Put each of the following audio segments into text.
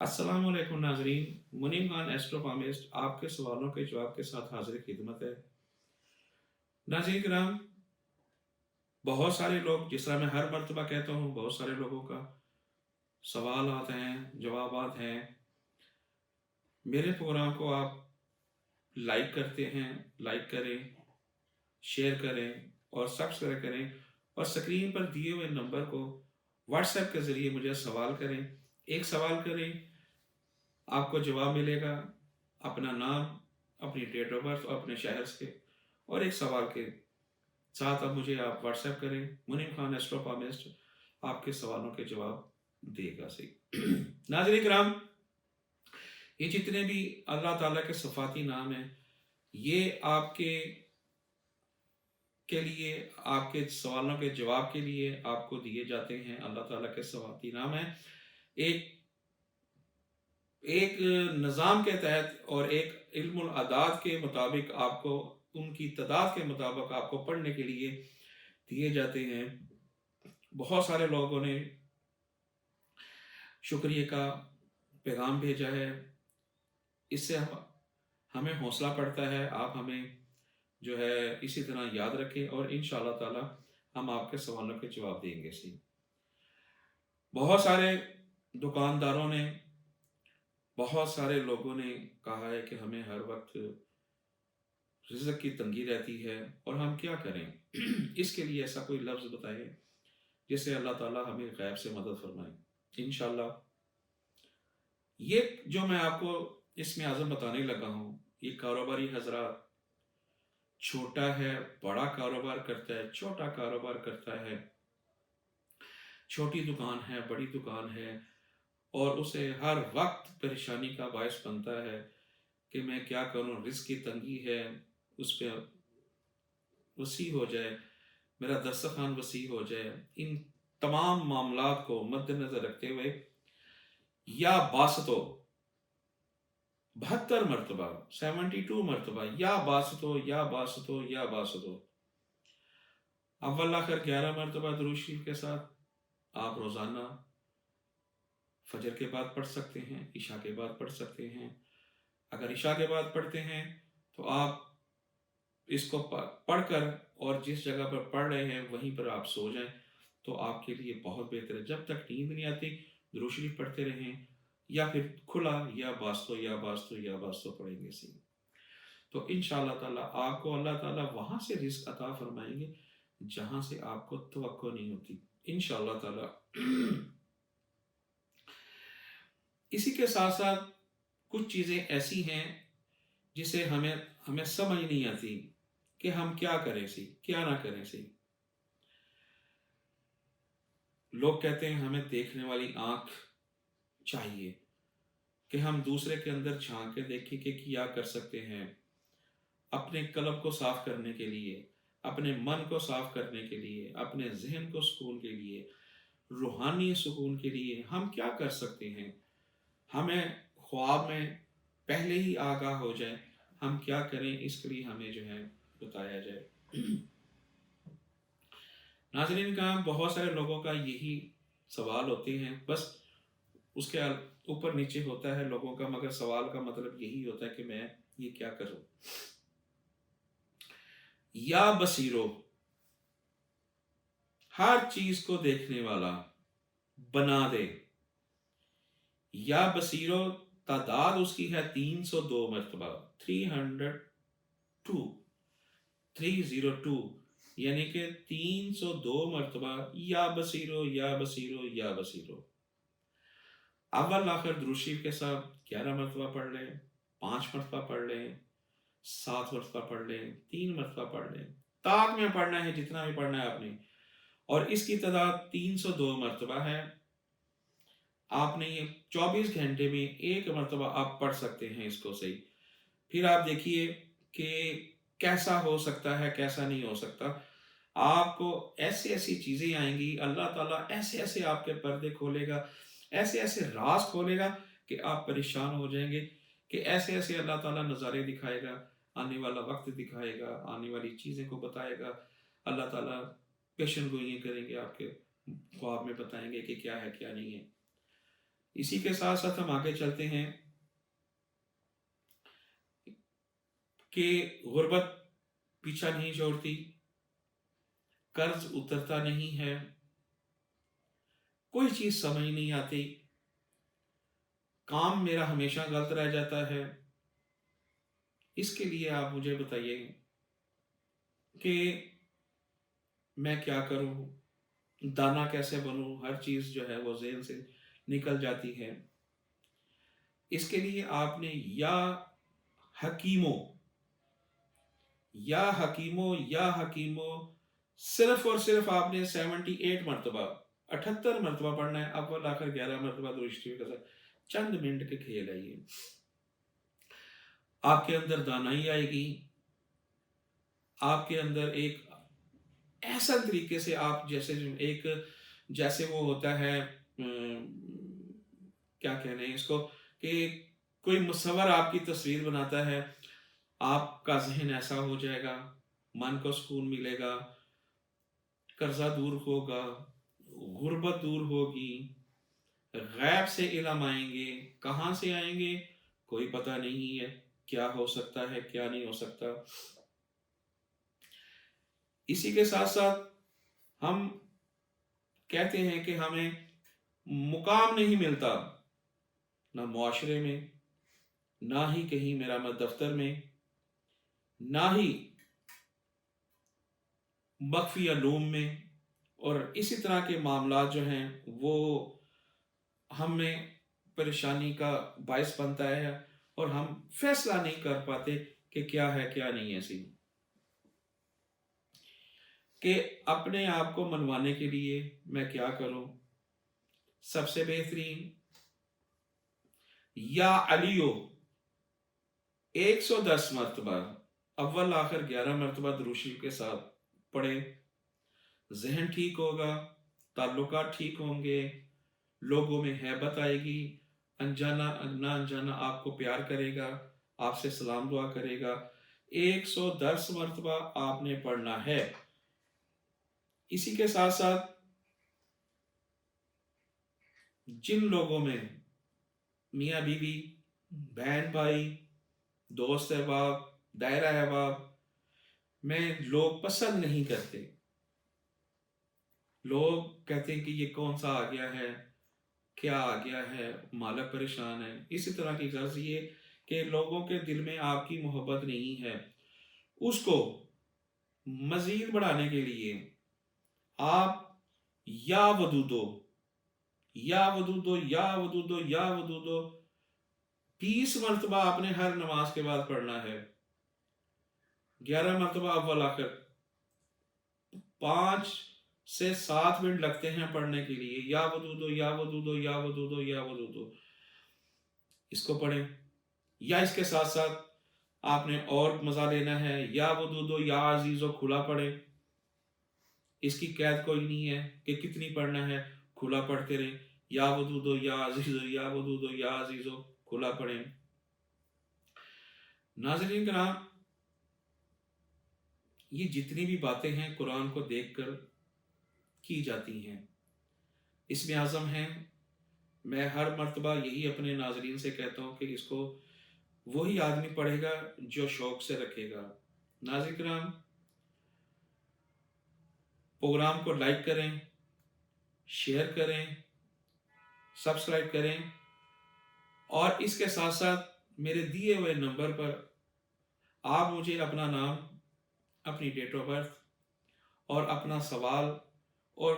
अस्सलाम वालेकुम नाजरीन। मुनीम खान एस्ट्रोफार्मिस्ट आपके सवालों के जवाब के साथ हाजिर खिदमत है। नाज़रीन किराम, बहुत सारे लोग, जिस तरह मैं हर मर्तबा कहता हूँ, बहुत सारे लोगों का सवाल आते हैं, जवाबात हैं। मेरे प्रोग्राम को आप लाइक करते हैं, लाइक करें, शेयर करें और सब्सक्राइब करें, और स्क्रीन पर दिए हुए नंबर को व्हाट्सएप के ज़रिए मुझे सवाल करें। एक सवाल करें, आपको जवाब मिलेगा अपना नाम, अपनी डेट ऑफ बर्थ और अपने शहर के, और एक सवाल के साथ अब मुझे आप व्हाट्सएप करें। मुनीम खान एस्ट्रोफार्मिस्ट आपके सवालों के जवाब देगा सही। नाज़रीन किराम, ये जितने भी अल्लाह ताला के सफ़ाती नाम हैं, ये आपके लिए, आपके सवालों के जवाब के लिए आपको दिए जाते हैं। अल्लाह ताला के सफ़ाती नाम है, एक एक निज़ाम के तहत और एक इल्मुल अदाद के मुताबिक आपको, उनकी तादाद के मुताबिक आपको पढ़ने के लिए दिए जाते हैं। बहुत सारे लोगों ने शुक्रिया का पैगाम भेजा है। इससे हमें हौसला पड़ता है। आप हमें जो है इसी तरह याद रखें और इंशाअल्लाह ताला हम आपके सवालों के जवाब देंगे सी। बहुत सारे दुकानदारों ने, बहुत सारे लोगों ने कहा है कि हमें हर वक्त रिज़्क की तंगी रहती है और हम क्या करें। इसके लिए ऐसा कोई लफ्ज़ बताएं जिससे अल्लाह ताला हमें गैब से मदद फरमाए। इंशाअल्लाह ये जो मैं आपको इसमें आज़म बताने लगा हूँ, ये कारोबारी हजरात, छोटा है बड़ा कारोबार करता है, छोटा कारोबार करता है, छोटी दुकान है बड़ी दुकान है, और उसे हर वक्त परेशानी का बायस बनता है कि मैं क्या करूँ, रिस्क की तंगी है, उस पर वसी हो जाए, मेरा दस्तरखान वसी हो जाए। इन तमाम मामलात को मद्देनज़र रखते हुए या बासतो 72 मरतबा, 72 मरतबा या बासतो या बासतो या बासतो, अव्वल आखिर 11 मरतबा दुरूद शरीफ के साथ आप रोज़ाना फजर के बाद पढ़ सकते हैं, इशा के बाद पढ़ सकते हैं। अगर इशा के बाद पढ़ते हैं तो आप इसको पढ़कर और जिस जगह पर पढ़ रहे हैं वहीं पर आप सो जाएं, तो आपके लिए बहुत बेहतर है। जब तक नींद नहीं आती दुरूद शरीफ पढ़ते रहें, या फिर खुला या बास्तो या बास्तो या बास्तो पढ़ेंगे सी। तो इंशाअल्लाह ताला आपको अल्लाह ताला वहां से रिस्क अता फरमाएंगे जहां से आपको तवक्को नहीं होती, इंशाअल्लाह ताला। इसी के साथ साथ कुछ चीज़ें ऐसी हैं जिसे हमें हमें समझ नहीं आती कि हम क्या करें सी, क्या ना करें सी। लोग कहते हैं हमें देखने वाली आंख चाहिए कि हम दूसरे के अंदर झांक के देखें कि क्या कर सकते हैं। अपने कल्ब को साफ करने के लिए, अपने मन को साफ करने के लिए, अपने जहन को सुकून के लिए, रूहानी सुकून के लिए हम क्या कर सकते हैं। हमें ख्वाब में पहले ही आगाह हो जाए हम क्या करें, इसके लिए हमें जो है बताया जाए। नाज़रीन का बहुत सारे लोगों का यही सवाल होते हैं, बस उसके ऊपर नीचे होता है लोगों का, मगर सवाल का मतलब यही होता है कि मैं ये क्या करूं। या बसीरो, हर चीज को देखने वाला बना दे। या बसीरो तादाद उसकी है 302 मरतबा, 302, 302, यानी कि 302 मरतबा या बसीरो या बसीरो या बसीरो। अव्वल आखिर दुरूद शरीफ के साथ 11 मरतबा पढ़ लें, 5 मरतबा पढ़ लें, 7 मरतबा पढ़ लें, 3 मरतबा पढ़ लें, ताक में पढ़ना है जितना भी पढ़ना है आपने। और इसकी तादाद 302 मरतबा है। आपने ये 24 घंटे में 1 मरतबा आप पढ़ सकते हैं इसको सही। फिर आप देखिए कि कैसा हो सकता है, कैसा नहीं हो सकता। आपको ऐसी ऐसी चीजें आएंगी, अल्लाह ताला ऐसे ऐसे आपके पर्दे खोलेगा, ऐसे ऐसे राज खोलेगा कि आप परेशान हो जाएंगे, कि ऐसे ऐसे अल्लाह ताला नज़ारे दिखाएगा, आने वाला वक्त दिखाएगा, आने वाली चीज़ें को बताएगा। अल्लाह ताला पेशन गोइयाँ करेंगे, आपके ख्वाब में बताएंगे कि क्या है क्या नहीं है। اسی کے ساتھ ساتھ ہم آگے چلتے ہیں کہ غربت پیچھا نہیں چھوڑتی، قرض اترتا نہیں ہے، کوئی چیز سمجھ نہیں آتی، کام میرا ہمیشہ غلط رہ جاتا ہے۔ اس کے لیے آپ مجھے بتائیے کہ میں کیا کروں، دانا کیسے بنوں، ہر چیز جو ہے وہ ذہن سے نکل جاتی ہے۔ اس کے لیے آپ نے یا حکیموں یا حکیموں یا حکیموں صرف اور صرف آپ نے 78 مرتبہ 78 مرتبہ پڑھنا ہے، اول آخر 11 مرتبہ درود شریف کے ساتھ۔ چند منٹ کے کھیل ہے یہ، آپ کے اندر دانائی آئے گی، آپ کے اندر ایک ایسا طریقے سے آپ جیسے وہ ہوتا ہے کیا کہنے ہیں اس کو، کہ کوئی مصور آپ کی تصویر بناتا ہے، آپ کا ذہن ایسا ہو جائے گا، من کو سکون ملے گا، قرضہ دور ہوگا، غربت دور ہوگی، غیب سے علم آئیں گے۔ کہاں سے آئیں گے کوئی پتہ نہیں ہے، کیا ہو سکتا ہے کیا نہیں ہو سکتا۔ اسی کے ساتھ ساتھ ہم کہتے ہیں کہ ہمیں مقام نہیں ملتا، نہ معاشرے میں، نہ ہی کہیں میرا دفتر میں، نہ ہی مخفی علوم میں، اور اسی طرح کے معاملات جو ہیں وہ ہمیں پریشانی کا باعث بنتا ہے، اور ہم فیصلہ نہیں کر پاتے کہ کیا ہے کیا نہیں ہے۔ سی کہ اپنے آپ کو منوانے کے لیے میں کیا کروں؟ سب سے بہترین یا علیو 110 مرتبہ اول آخر 11 مرتبہ درود شریف کے ساتھ پڑھیں، ذہن ٹھیک ہوگا، تعلقات ٹھیک ہوں گے، لوگوں میں ہیبت آئے گی، انجانا نہ انجانا آپ کو پیار کرے گا، آپ سے سلام دعا کرے گا۔ 110 مرتبہ آپ نے پڑھنا ہے۔ اسی کے ساتھ ساتھ جن لوگوں میں میاں بیوی، بہن بھائی، دوست احباب، دائرہ احباب میں لوگ پسند نہیں کرتے، لوگ کہتے ہیں کہ یہ کون سا آ گیا ہے، کیا آ گیا ہے، مالک پریشان ہے، اسی طرح کی غرض یہ کہ لوگوں کے دل میں آپ کی محبت نہیں ہے، اس کو مزید بڑھانے کے لیے آپ یا ودودو یا ودودو یا ودودو یا ودودو 20 مرتبہ آپ نے ہر نماز کے بعد پڑھنا ہے، 11 مرتبہ اول آخر، 5 سے 7 منٹ لگتے ہیں پڑھنے کے لیے، یا ودودو یا ودودو یا ودودو یا ودودو، اس کو پڑھیں۔ یا اس کے ساتھ ساتھ آپ نے اور مزہ لینا ہے، یا ودودو یا عزیزو کھلا پڑھیں، اس کی قید کوئی نہیں ہے کہ کتنی پڑھنا ہے، کھلا پڑھتے رہیں، یا ودودو یا عزیزو یا ودودو یا عزیزو کھلا پڑھیں۔ ناظرین کرام، یہ جتنی بھی باتیں ہیں قرآن کو دیکھ کر کی جاتی ہیں، اس میں اعظم ہیں۔ میں ہر مرتبہ یہی اپنے ناظرین سے کہتا ہوں کہ اس کو وہی آدمی پڑھے گا جو شوق سے رکھے گا۔ ناظرین کرام، پروگرام کو لائک کریں، شیئر کریں، سبسکرائب کریں، اور اس کے ساتھ ساتھ میرے دیے ہوئے نمبر پر آپ مجھے اپنا نام، اپنی ڈیٹ آف برتھ اور اپنا سوال اور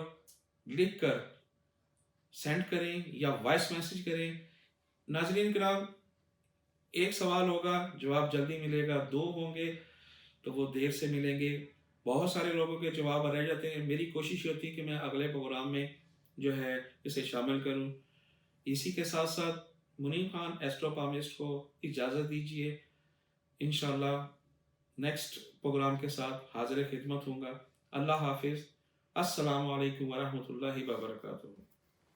لکھ کر سینڈ کریں یا وائس میسج کریں۔ ناظرین کرام، ایک سوال ہوگا جواب جلدی ملے گا، 2 ہوں گے تو وہ دیر سے ملیں گے، بہت سارے لوگوں کے جواب رہ جاتے ہیں۔ میری کوشش ہوتی ہے کہ میں اگلے پروگرام میں جو ہے اسے شامل کروں۔ اسی کے ساتھ ساتھ منیب خان ایسٹرو پامسٹ کو اجازت دیجیے، انشاءاللہ نیکسٹ پروگرام کے ساتھ حاضر خدمت ہوں گا۔ اللہ حافظ، السلام علیکم ورحمۃ اللہ وبرکاتہ۔